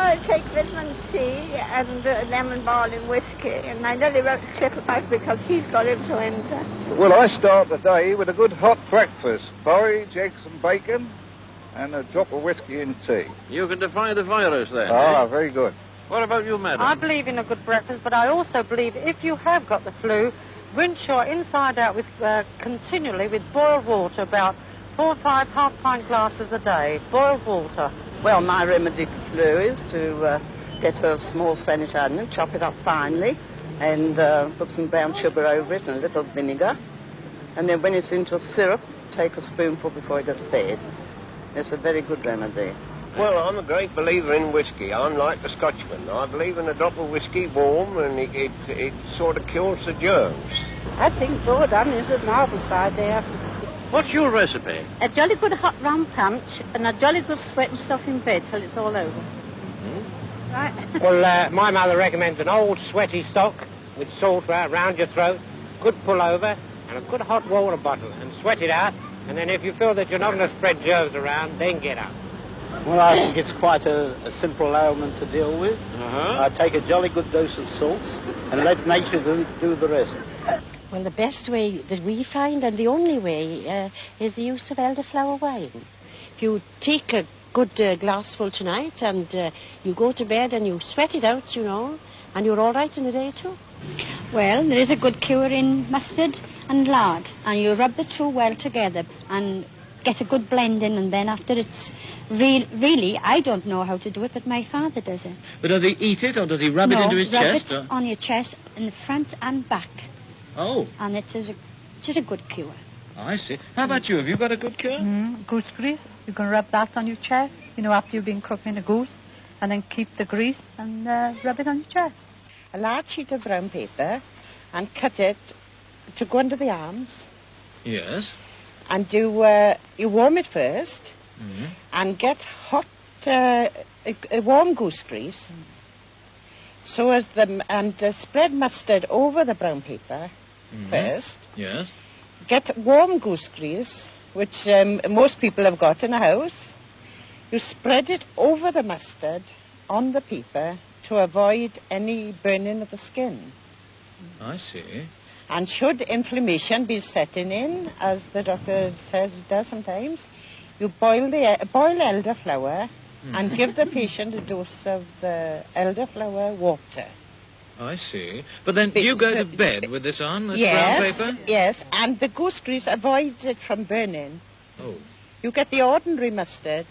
I take vitamin C and lemon balm whiskey, and I nearly wrote Clifford back because he's got influenza. Well, I start the day with a good hot breakfast, porridge, eggs and bacon, and a drop of whiskey in tea. You can defy the virus then, Ah, eh? very good. What about you, madam? I believe in a good breakfast, but I also believe if you have got the flu, rinse your inside out with continually with boiled water, about 4 or 5 half-pint glasses a day, boiled water. Well, my remedy for flu is to get a small Spanish onion, chop it up finely, and put some brown sugar over it and a little vinegar. And then when it's into a syrup, take a spoonful before you go to bed. It's a very good remedy. Well, I'm a great believer in whiskey. I'm like the Scotchman. I believe in a drop of whiskey warm, and it sort of kills the germs. I think Gordon is a marvellous idea. What's your recipe? A jolly good hot rum punch and a jolly good sweat and stuff in bed till it's all over. Mm-hmm. Right? Well, my mother recommends an old sweaty sock with salt round your throat, good pullover, and a good hot water bottle, and sweat it out, and then if you feel that you're not going to spread germs around, then get up. Well, I think it's quite a simple ailment to deal with. I take a jolly good dose of salts and let nature do the rest. Well, the best way that we find, and the only way, is the use of elderflower wine. If you take a good glassful tonight and you go to bed and you sweat it out, you know, and you're all right in a day or two. Well, there is a good cure in mustard and lard, and you rub the two well together and get a good blend in, and then after it's really, I don't know how to do it, but my father does it. But does he eat it, or does he rub it into his chest? No, rub it on your chest, in the front and back. Oh. And it is a good cure. I see. How about you? Have you got a good cure? Goose grease. You can rub that on your chest, you know, after you've been cooking a goose, and then keep the grease and rub it on your chest. A large sheet of brown paper and cut it to go under the arms. Yes. And you warm it first and get hot, warm goose grease. So as and spread mustard over the brown paper first. Yes. Get warm goose grease, which most people have got in the house. You spread it over the mustard on the paper to avoid any burning of the skin. I see. And should inflammation be setting in, as the doctor says it does sometimes, you boil elderflower and give the patient a dose of the elderflower water. I see. But then you go to bed with this on, this brown paper? Yes, and the goose grease avoids it from burning. Oh. You get the ordinary mustard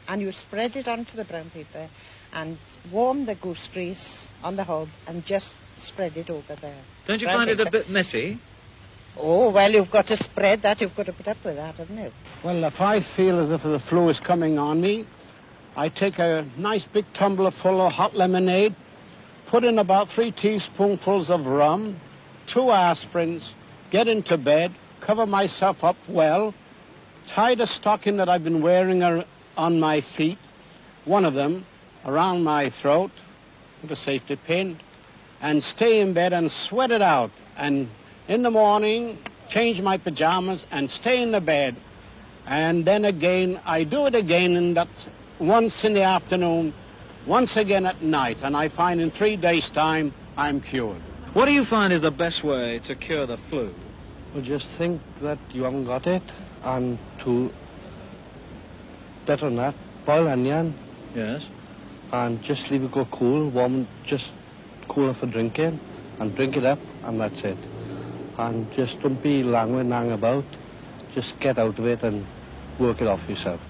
and you spread it onto the brown paper and warm the goose grease on the hob and just spread it over there. Don't you find it a bit messy? Oh, well, you've got to spread that. You've got to put up with that, haven't you? Well, if I feel as if the flu is coming on me, I take a nice big tumbler full of hot lemonade, put in about 3 teaspoonfuls of rum, 2 aspirins, get into bed, cover myself up well, tie the stocking that I've been wearing on my feet, one of them, around my throat with a safety pin, and stay in bed and sweat it out. And in the morning, change my pajamas and stay in the bed. And then again, I do it again, and that's once in the afternoon, once again at night. And I find in 3 days' time, I'm cured. What do you find is the best way to cure the flu? Well, just think that you haven't got it, and to, better than that, boil onion. Yes. And just leave it go cool, warm, just cool for drinking, and drink it up, and that's it. And just don't be languid and hang about. Just get out of it and work it off yourself.